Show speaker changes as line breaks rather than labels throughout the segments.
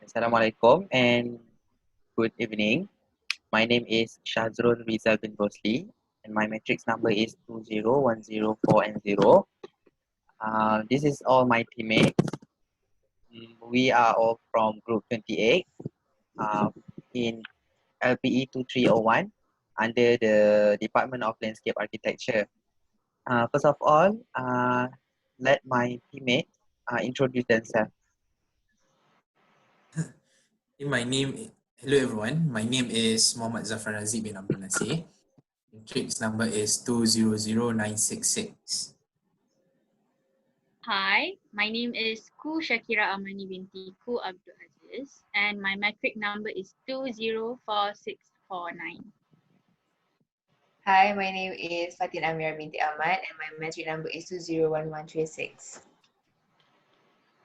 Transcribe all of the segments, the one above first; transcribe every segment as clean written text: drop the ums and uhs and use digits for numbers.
Assalamualaikum and good evening. My name is Shazrul Rizal bin Rosli and my matrix number is 20104 and 0. This is all my teammates. We are all from group 28 in LPE 2301 under the Department of Landscape Architecture. First of all, let my teammates introduce themselves.
Hello everyone. My name is Muhammad Zafar Razi bin Abdul Nasir. Matrix number is 200966.
Hi, my name is Ku Shakira Amani binti Ku Abdul Aziz, and my metric number is 204649.
Hi, my name is Fatin Amira binti Ahmad and my metric number is 201136.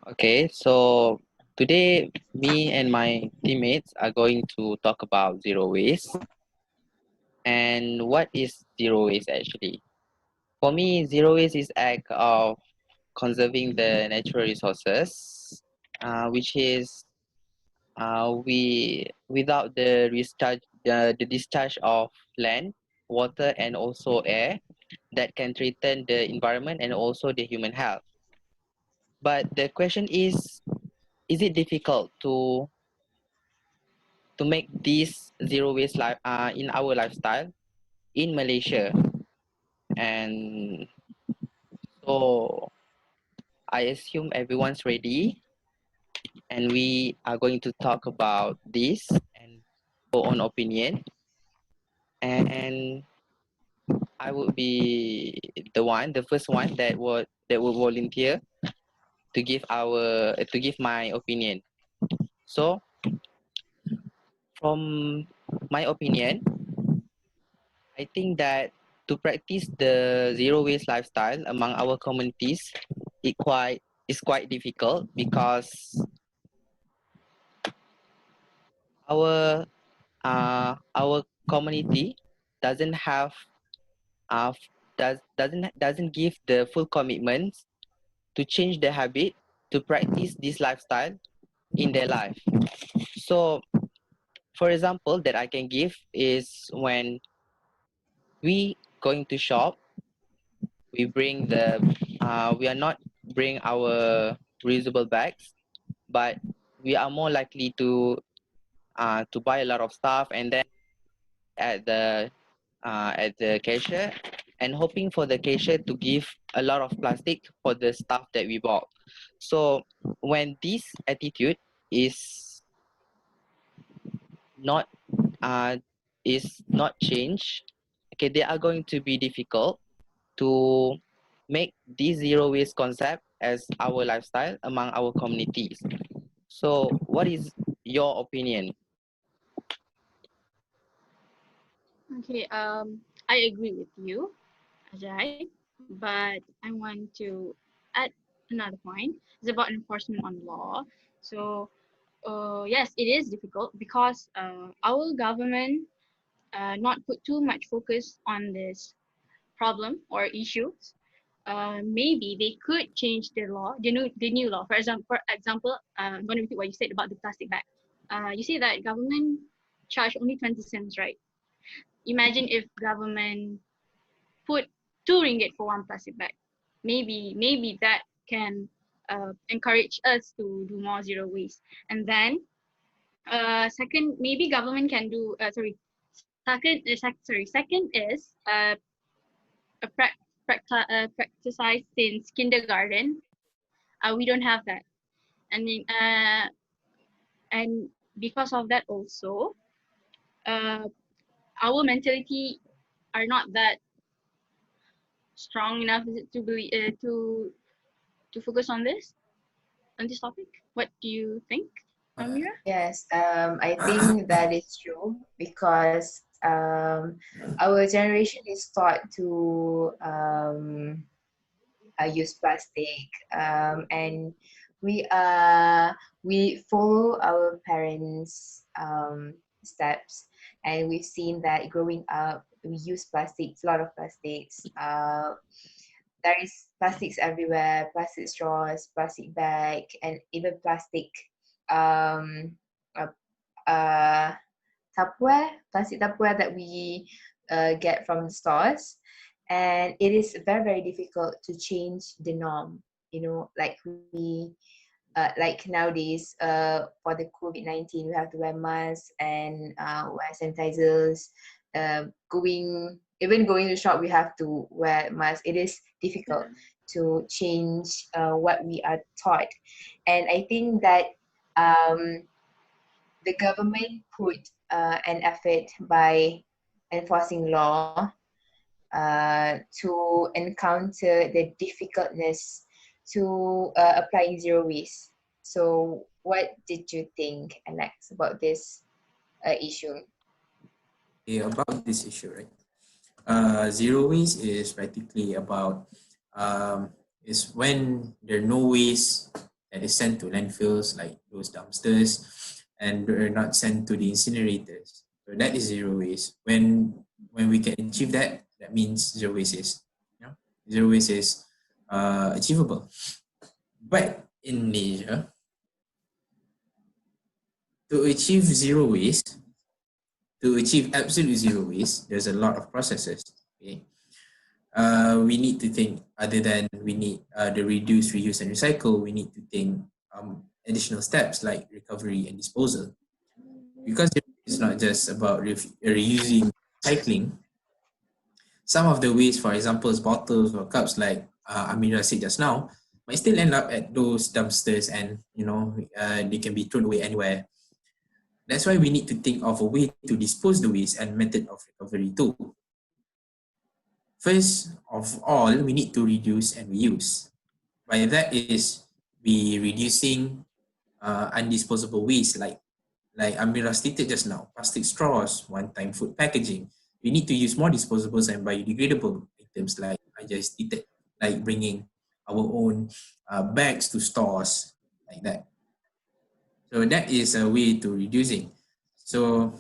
Okay, so today me and my teammates are going to talk about zero waste. And what is zero waste actually? For me, zero waste is act of conserving the natural resources, which is we without the discharge of land, water, and also air that can threaten the environment and also the human health. But the question is it difficult to make this zero waste life in our lifestyle in Malaysia? And so I assume everyone's ready, and we are going to talk about this and our own opinion. And I would be the first one that would volunteer to give my opinion. So, from my opinion, I think that to practice the zero waste lifestyle among our communities, is quite difficult because our our community doesn't have uh, doesn't give the full commitment to change the habit to practice this lifestyle in their life. So, for example, that I can give is when we going to shop, we are not bring our reusable bags, but we are more likely to buy a lot of stuff and then at the cashier and hoping for the cashier to give a lot of plastic for the stuff that we bought. So when this attitude not uh, is not changed, okay, they are going to be difficult to make this zero waste concept as our lifestyle among our communities. So what is your opinion?
Okay, I agree with you, Ajay, but I want to add another point. It's about enforcement on law. So, yes, it is difficult because our government not put too much focus on this problem or issues. Maybe they could change the law, the new law. For example, I'm going to repeat what you said about the plastic bag. You say that government charge only 20 cents, right? Imagine if government put 2 ringgit for one plastic bag. Maybe that can encourage us to do more zero waste. And then second, maybe government can do second is a practice since kindergarten. We don't have that, and then, and because of that also, uh, our mentality are not that strong enough to believe to focus on this topic. What do you think, Amira?
Yes, I think that is true because our generation is taught to use plastic, and we follow our parents' steps, and we've seen that growing up we use plastics, a lot of plastics. There is plastics everywhere, plastic straws, plastic bag, and even plastic um, uh, plastic Tupperware that we get from the stores, and it is very, very difficult to change the norm. You know, like nowadays, for the COVID-19, we have to wear masks and wear sanitizers. Going to shop, we have to wear masks. It is difficult to change what we are taught, and I think that um, the government put an effort by enforcing law to encounter the difficultness to applying zero waste. So, what did you think, Alex, about this issue?
About this issue, right? Zero waste is practically about is when there are no waste that is sent to landfills like those dumpsters, and they're not sent to the incinerators. So that is zero waste. When we can achieve that, that means zero waste is, you know, zero waste is achievable. But in Malaysia, to achieve zero waste, to achieve absolute zero waste, there's a lot of processes. Okay, we need to think other than we need the reduce, reuse, and recycle. We need to think additional steps like recovery and disposal, because it's not just about reusing, recycling. Some of the waste, for example, bottles or cups, like Amira said just now, might still end up at those dumpsters, and they can be thrown away anywhere. That's why we need to think of a way to dispose the waste and method of recovery too. First of all, we need to reduce and reuse. By that is we reducing undisposable waste, like Amira stated just now, plastic straws, one-time food packaging. We need to use more disposables and biodegradable items, like I just stated, like bringing our own bags to stores, like that. So that is a way to reducing. So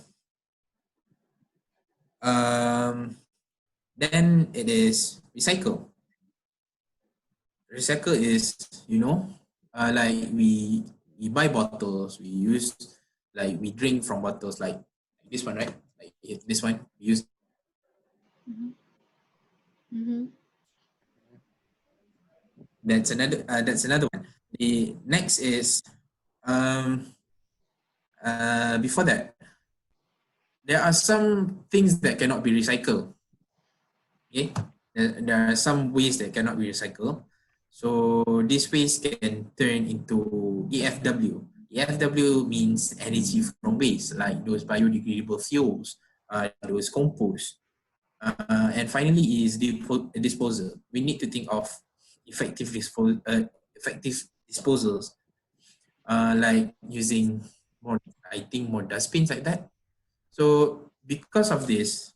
then it is recycle. Recycle is, like we buy bottles, we use, like we drink from bottles, like this one, right? Like this one, we use.
Mm-hmm. Mm-hmm.
That's another one. The next is before that, there are some things that cannot be recycled. Okay, there are some waste that cannot be recycled. So this waste can turn into EFW. EFW means energy from waste, like those biodegradable fuels, those compost. And finally is disposal. We need to think of effective effective disposals, like using more dustbins, like that. So because of this,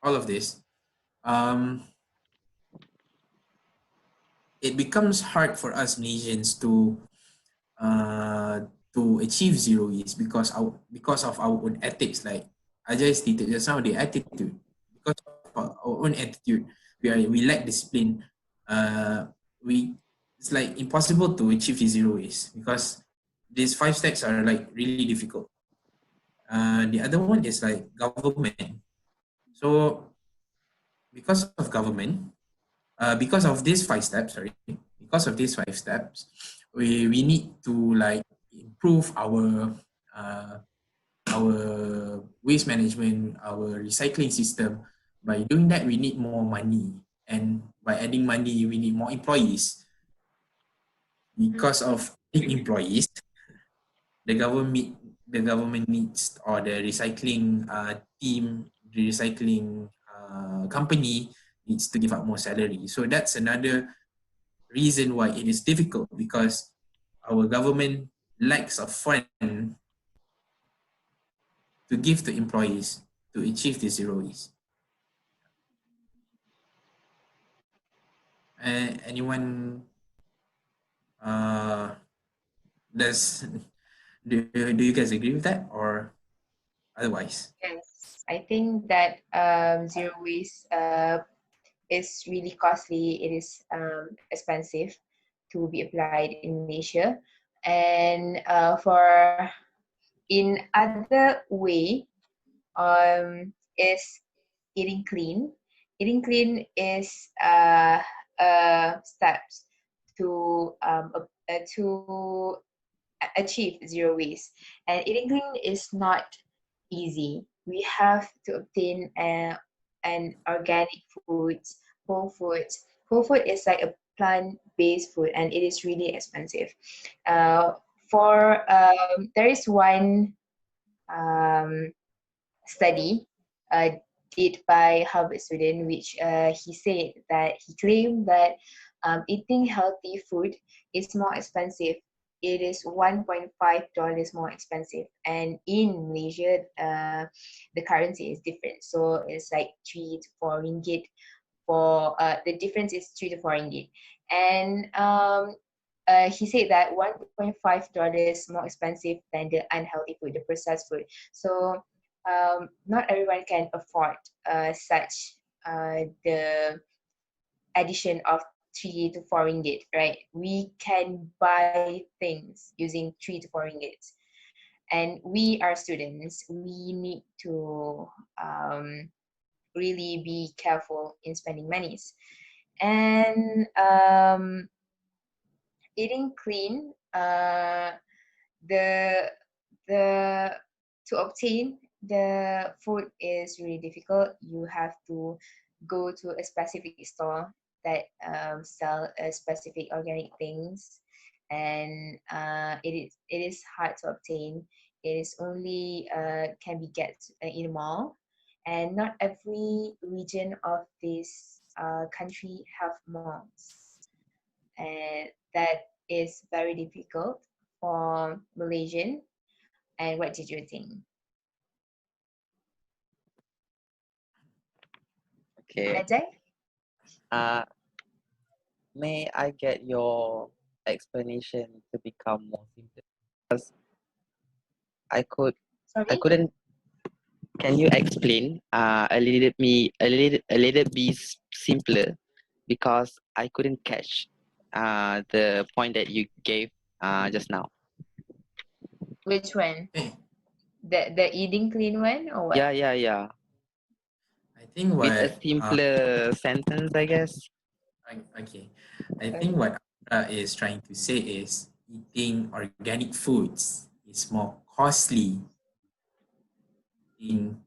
all of this, um, it becomes hard for us Malaysians to achieve zero waste because of our own ethics. Like Ajay stated just now, the attitude. Because of our own attitude, we lack discipline. We It's like impossible to achieve zero waste because these 5 steps are like really difficult. The other one is like government. So because of government, because of these 5 steps, we need to like improve uh, our waste management, our recycling system. By doing that, we need more money, and by adding money, we need more employees. Because of employees, the government needs, or the recycling team, the recycling company needs to give out more salary. So that's another reason why it is difficult, because our government lacks of fund to give to employees to achieve the zero waste. Anyone uh, does do you guys agree with that, or otherwise?
Yes, I think that zero waste is really costly. It is expensive to be applied in Malaysia. And for in other way, is eating clean. Eating clean is steps to achieve zero waste. And eating clean is not easy. We have to obtain an organic foods, whole foods. Whole food is like a plant-based food, and it is really expensive. Uh, for There is one um, study did by Harvard student, which he said that he claimed that eating healthy food is more expensive. It is $1.5 more expensive, and in Malaysia, the currency is different. So it's like 3 to 4 ringgit. For the difference is 3 to 4 ringgit, and he said that $1.5 more expensive than the unhealthy food, the processed food. So not everyone can afford such the addition of 3 to 4 ringgit, right? We can buy things using 3 to 4 ringgit, and we are students. We need to really be careful in spending monies. And eating clean, the the to obtain the food is really difficult. You have to go to a specific store that sell a specific organic things, and it is hard to obtain. It is only can be get in a mall, and not every region of this country have malls, and that is very difficult for Malaysian. And what did you think?
Okay.
Ajay?
Uh, may I get your explanation to become more simple? Because I could, I
Sorry?
couldn't. Can you explain a little bit simpler? Because I couldn't catch the point that you gave just now.
Which one?
Okay.
The eating clean one or what?
Yeah.
I think
With a
what
simpler sentence, I guess.
okay. I think what Amra is trying to say is eating organic foods is more costly in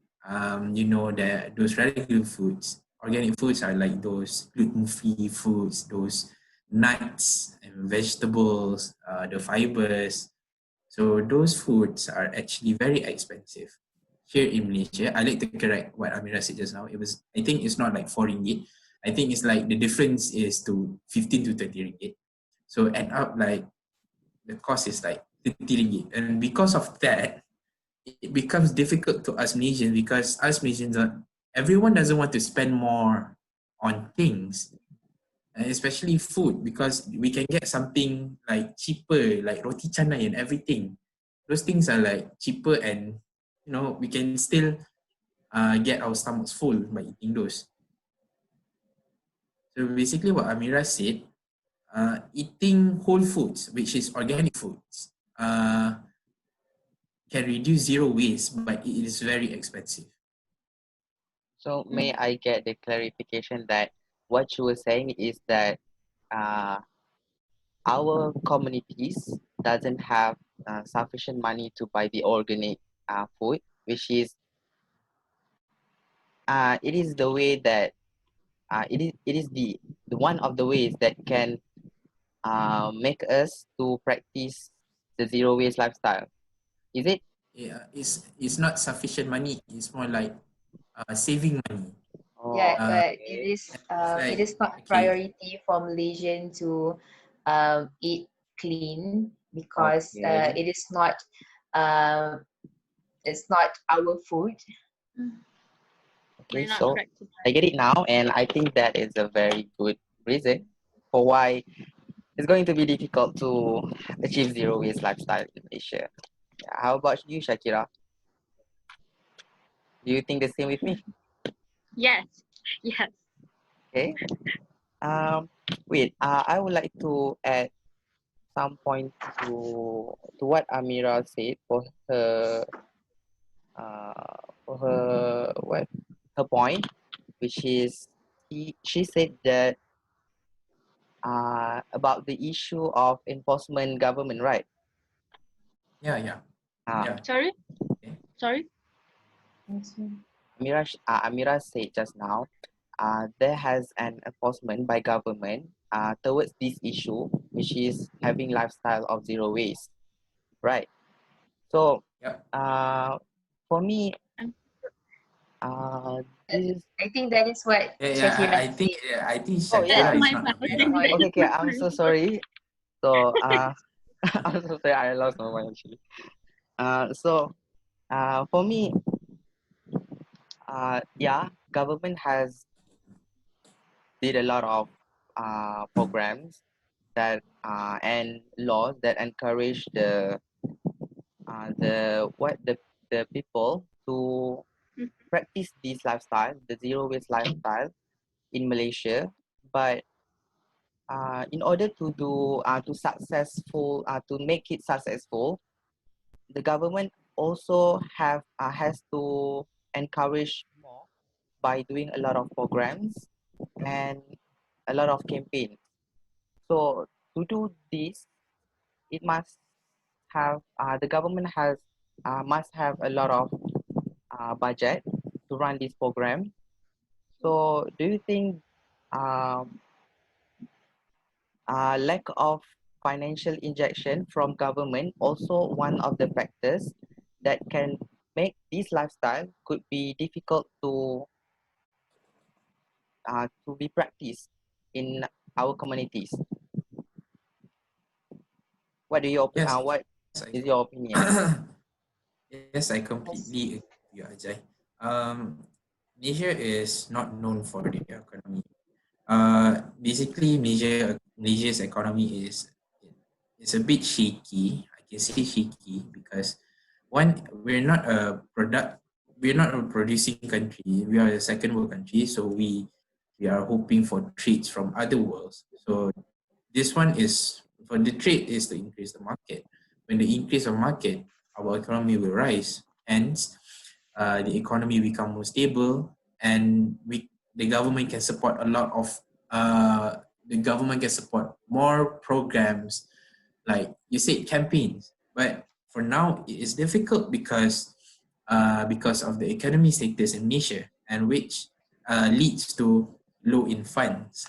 those regular foods. Organic foods are like those gluten-free foods, those nuts and vegetables, the fibers. So those foods are actually very expensive. Here in Malaysia, I like to correct what Amira said just now. I think it's not like 4 ringgit. I think it's like the difference is to 15 to 30 ringgit. So end up like the cost is like 30 ringgit. And because of that, it becomes difficult to us Malaysians because us Malaysians, everyone doesn't want to spend more on things, and especially food, because we can get something like cheaper, like roti canai and everything. Those things are like cheaper, and we can still get our stomachs full by eating those. So basically, what Amira said, eating whole foods, which is organic foods, can reduce zero waste, but it is very expensive.
So may I get the clarification that what you were saying is that uh, our communities doesn't have sufficient money to buy the organic food, which is it is the way that it is the one of the ways that can make us to practice the zero waste lifestyle. Is it?
Yeah, it's not sufficient money. It's more like saving money.
Yeah,
Oh,
Uh,
but
okay.
it's
it
like
is not
okay,
priority for Malaysian to eat clean because
Okay.
um it's not our food.
Okay.
We're not
So I
practicing.
get it now, and I think that is a very good reason for why it's going to be difficult to achieve zero waste lifestyle in Malaysia. Yeah, how about you, Shakira? Do you think the same with me?
Yes, yes.
Okay. Um, wait. I would like to add some point to what Amira said for her what her point, which is she said that about the issue of enforcement government, right?
Yeah, yeah,
Uh,
yeah.
Sorry?
Okay.
Sorry?
Amira said just now, there has an enforcement by government towards this issue, which is having lifestyle of zero waste, right? So,
Yep.
for me,
Um,
this is
I think that is what
Yeah,
Shakira
yeah.
said.
I think
oh
That's
yeah.
Shakira is
my
not
part.
aware.
Point.
Okay, okay.
That's
I'm
my
so
part.
sorry. So, I'm so sorry. I lost my mind actually. So, for me, yeah, government has did a lot of programs that and laws that encourage the people to
Mm.
practice this lifestyle, the zero waste lifestyle in Malaysia. But in order to do to make it successful, the government also has to encourage more by doing a lot of programs and a lot of campaigns. So to do this, it must have the government has must have a lot of budget to run this program. So do you think um, lack of financial injection from government also one of the factors that can make this lifestyle could be difficult to be practiced in our communities?
Yes,
What
I
is your opinion?
yes, I completely agree with you, Ajay. Malaysia is not known for their economy. Basically, Malaysia's economy is a bit shaky. I can say shaky because one, we're not a producing country. We are a second world country, so we are hoping for trades from other worlds. So this one is for the trade is to increase the market. When the increase of market, our economy will rise. Hence, the economy become more stable, and the government can support a lot of the government can support more programs, like you said, campaigns. But for now, it is difficult because of the economy status in Malaysia, and which leads to low in funds.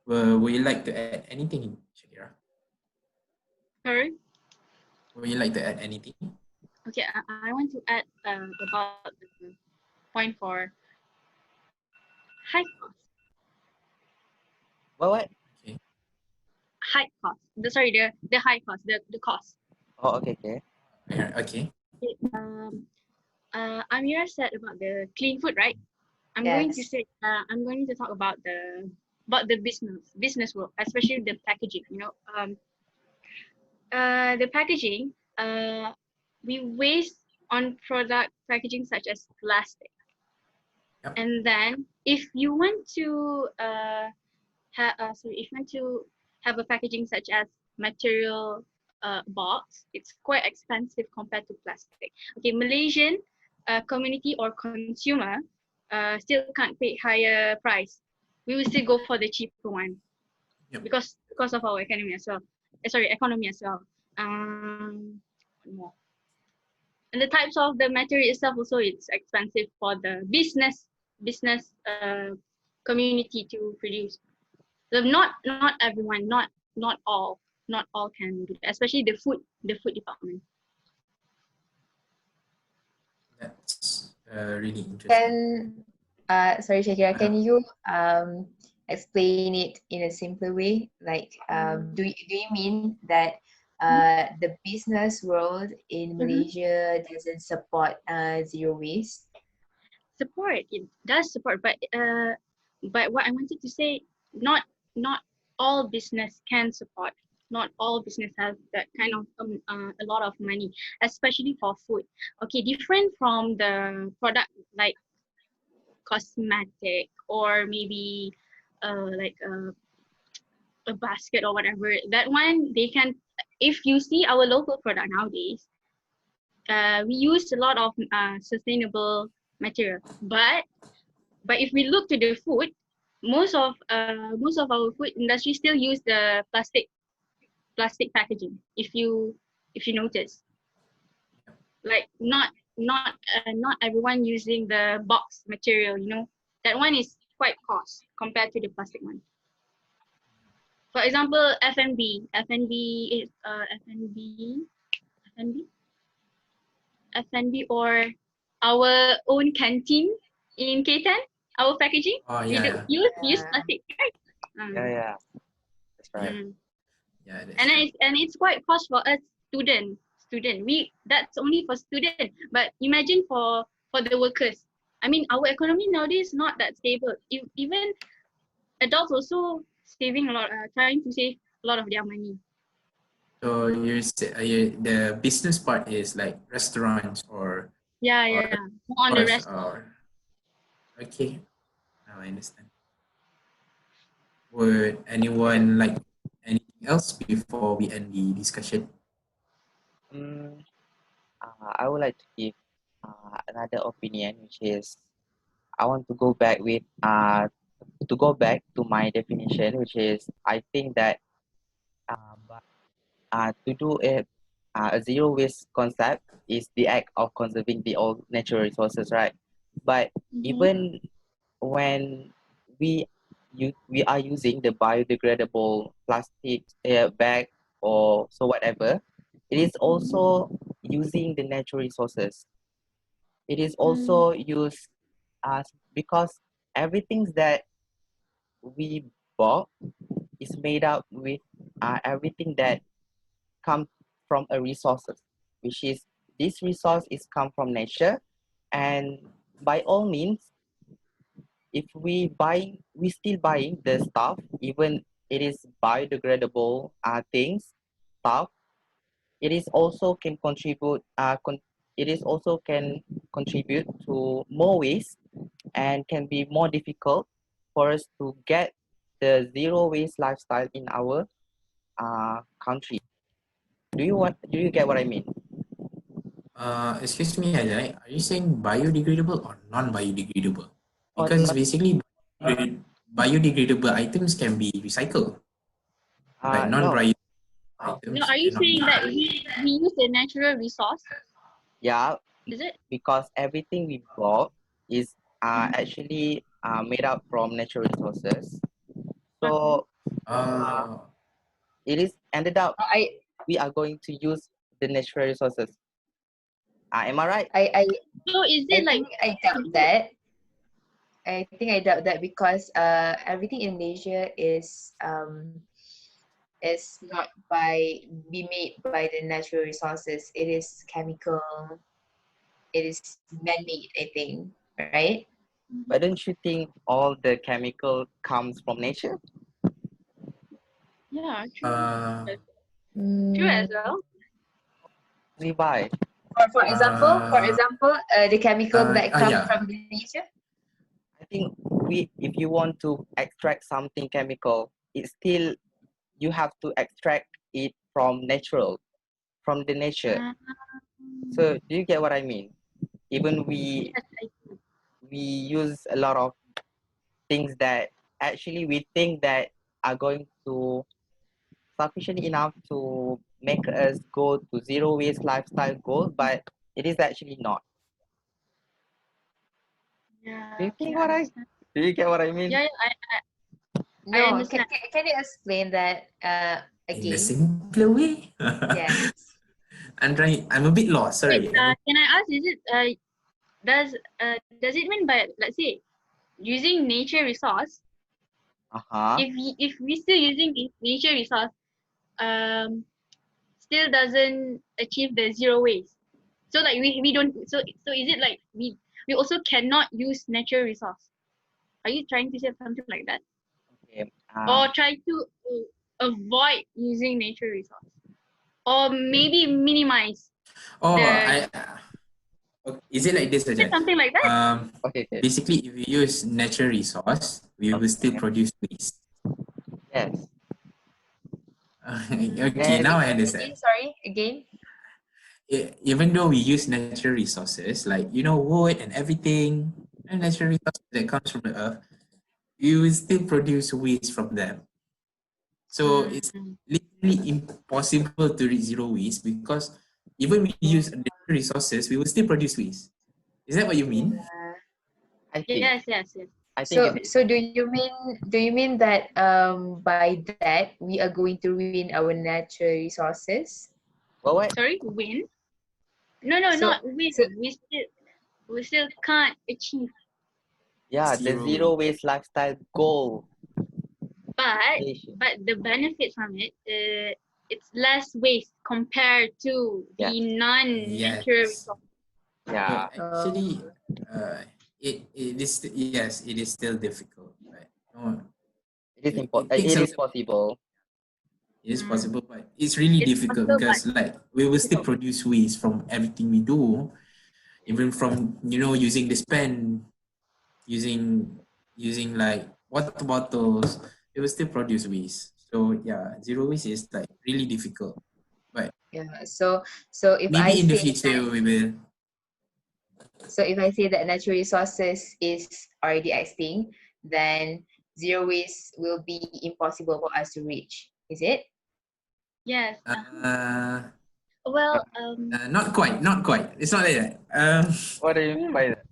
Would you like to add anything, Shakira?
Sorry?
Would you like to add anything?
Okay, I want to add about the point for high cost.
What?
Okay.
High cost. The high cost, the cost.
Oh, okay, okay.
Yeah, okay.
Okay, Amira said about the clean food, right?
Yes.
I'm going to talk about the business world, especially the packaging. The packaging. We waste on product packaging such as plastic,
Yep.
and then if you want to if you want to have a packaging such as material box, it's quite expensive compared to plastic. Okay, Malaysian community or consumer still can't pay higher price. We will still go for the cheaper one
Yep.
because of our economy as well. Economy as well. What more? And the types of the material itself also, it's expensive for the business community to produce. So not everyone, not all can do that, especially the food department.
That's really interesting.
Can sorry, Shakira,
Uh,
can you explain it in a simpler way? Like, do you mean that the business world in
Mm-hmm.
Malaysia doesn't support zero waste?
Support, it does support, but what I wanted to say, not all business can support. Not all business has that kind of a lot of money, especially for food. Okay, different from the product like cosmetic or maybe like a basket or whatever. That one they can. If you see our local product nowadays, we use a lot of sustainable material. But if we look to the food, most of our food industry still use the plastic packaging. If you notice, like not everyone using the box material. That one is quite cost compared to the plastic one. For example, F&B is F&B or our own canteen in K10, our packaging,
Oh
we do
yeah,
use
Yeah.
plastic, right?
Yeah,
Um,
yeah, that's right.
mm.
yeah, that's
And
true.
it's quite cost for us student. That's only for student, but imagine for the workers. I mean, our economy nowadays not that stable. Even adults also saving a lot, trying to save a lot of their money.
So the business part is like restaurants or
Yeah. More on the
stores
rest.
or okay. Now I understand. Would anyone like anything else before we end the discussion?
Mm, I would like to give another opinion, which is I want to go back to my definition, which is I think that but to do a zero waste concept is the act of conserving the all natural resources, right? But
Mm-hmm.
even when we we are using the biodegradable plastic bag or so whatever, it is also using the natural resources. It is
Mm,
also used as because everything that we bought is made up with everything that comes from a resources, which is this resource is come from nature, and by all means, if we still buying the stuff, even it is biodegradable things stuff, it is also can contribute it is also can contribute to more waste and can be more difficult for us to get the zero waste lifestyle in our country. Do you get what I mean?
Excuse me, Ajay, are you saying biodegradable or non-biodegradable?
Or
Because
not
basically, biodegradable items can be recycled, but
no.
non-biodegradable
no,
items
are you
cannot be.
saying that we use a natural resource?
Yeah,
Is it?
because everything we bought is
Mm-hmm.
actually made up from natural resources.
Okay.
So uh,
Uh,
it is ended up
I
we are going to use the natural resources. Am I right?
I I
So is
I
it like
think I doubt that. I think I doubt that because everything in Malaysia is not by be made by the natural resources. It is chemical. It is man-made, I think, right?
But don't you think all the chemical comes from nature?
yeah, true.
uh,
True as
Mm,
well.
We buy.
uh,
the chemical that come
yeah.
from the nature.
I think we if you want to extract something chemical, it's still you have to extract it from natural, from the nature.
Um,
So do you get what I mean? Even
yes, I do.
we use a lot of things that actually we think that are going to sufficient enough to make us go to zero waste lifestyle goal, but it is actually not. Do
Yeah,
you
okay,
think
I
what I
understand.
do you get what I mean?
Yeah, I
No,
understand.
can you explain that
In a
again?
simpler way.
Yes.
I'm a bit lost.
Wait,
Sorry.
can I ask? Does it mean by, let's say, using nature resource?
Uh-huh.
If we still using nature resource, um, still doesn't achieve the zero waste. So like we don't. So is it like we also cannot use natural resource? Are you trying to say something like that,
Okay.
or try to avoid using nature resource, or maybe minimize
Oh,
the
okay. Is it like this, Ajay?
something like that?
Okay, okay.
Basically, if we use natural resource, we will still
Okay.
produce waste.
Yes.
Okay,
And
now I
Again,
understand.
sorry, again.
Even though we use natural resources like wood and everything, and natural resources that comes from the earth, we will still produce waste from them. So it's
Mm.
literally impossible to reach zero waste because even we use natural resources, we will still produce waste. Is that what you mean?
I think
Yes, yes, yes.
I think
So,
if
so do you mean that by that we are going to ruin our natural resources?
what
Sorry, win? No, no,
So,
not win.
so
We still can't achieve.
yeah, the
Zero
zero
waste.
waste lifestyle goal
But
nation.
but the benefit from it, it's less waste compared to
Yeah,
the non-natural
Yes.
resource.
So
yeah,
actually, uh, it is yes, it is still difficult, but no, it takes
it
a
is possible.
it is
Mm.
possible, but it's really
It's
difficult
possible, but
because like we will still
difficult.
produce waste from everything we do, even from using this pen, using like water bottles, it will still produce waste. So yeah, zero waste is like really difficult, but
yeah. So if I
maybe in the
say that,
future we will.
natural resources is already extinct, then zero waste will be impossible for us to reach. Is it?
Yes.
Uh,
Well,
Not quite, not quite. It's not like that.
What do you mean by that?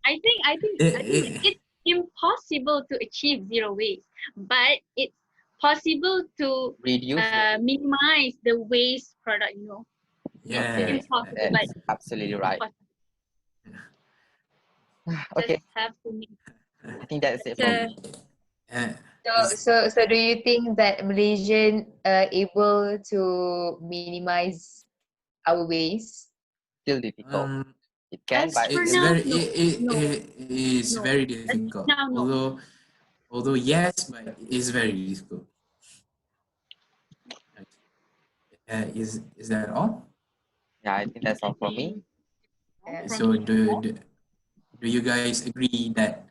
I think
Eh,
it's impossible to achieve zero waste, but it's possible to
Reduce the waste.
minimize the waste product. It's
Okay,
yes,
impossible, but
that's absolutely right.
possible.
Okay,
Just have to make
I think that's it from
the
me.
uh,
So,
it's
so do you think that Malaysian able to minimize our waste?
Still difficult.
um,
It can,
as
but
for
it's
still
now,
very
no, no,
it is
no.
very
As
difficult.
now, no.
Although yes, but it is very difficult. Is that all?
yeah. I think that's
I
all from me.
think no,
Yeah.
from
So
me as well.
do you guys agree that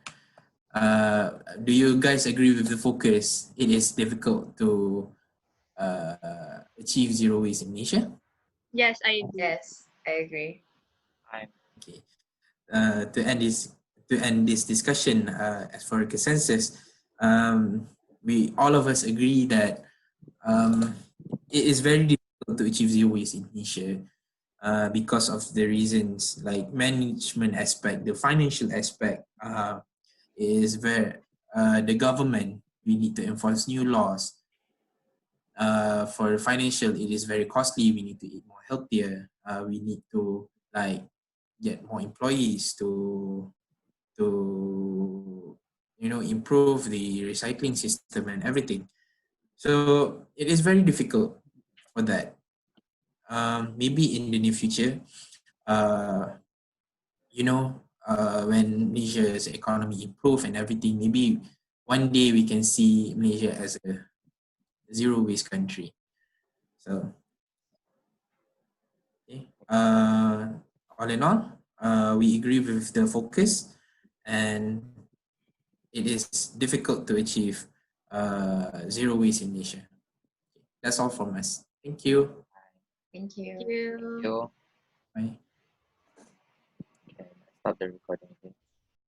do you guys agree with the focus? It is difficult to achieve zero waste in Malaysia.
Yes, I agree.
Yes, I agree.
I'm
Okay. To end this discussion, as for a consensus, um, we all of us agree that um, it is very difficult to achieve zero waste in Asia because of the reasons like management aspect, the financial aspect is very the government. We need to enforce new laws. For financial, it is very costly. We need to eat more healthier. We need to like get more employees to improve the recycling system and everything. So it is very difficult for that. Maybe in the near future, uh, when Malaysia's economy improve and everything, maybe one day we can see Malaysia as a zero waste country. So, okay. All in all, we agree with the focus, and it is difficult to achieve zero waste in Malaysia. That's all from us. Thank you.
Thank
Thank
you.
you.
you.
Bye.
Okay, stop the recording again.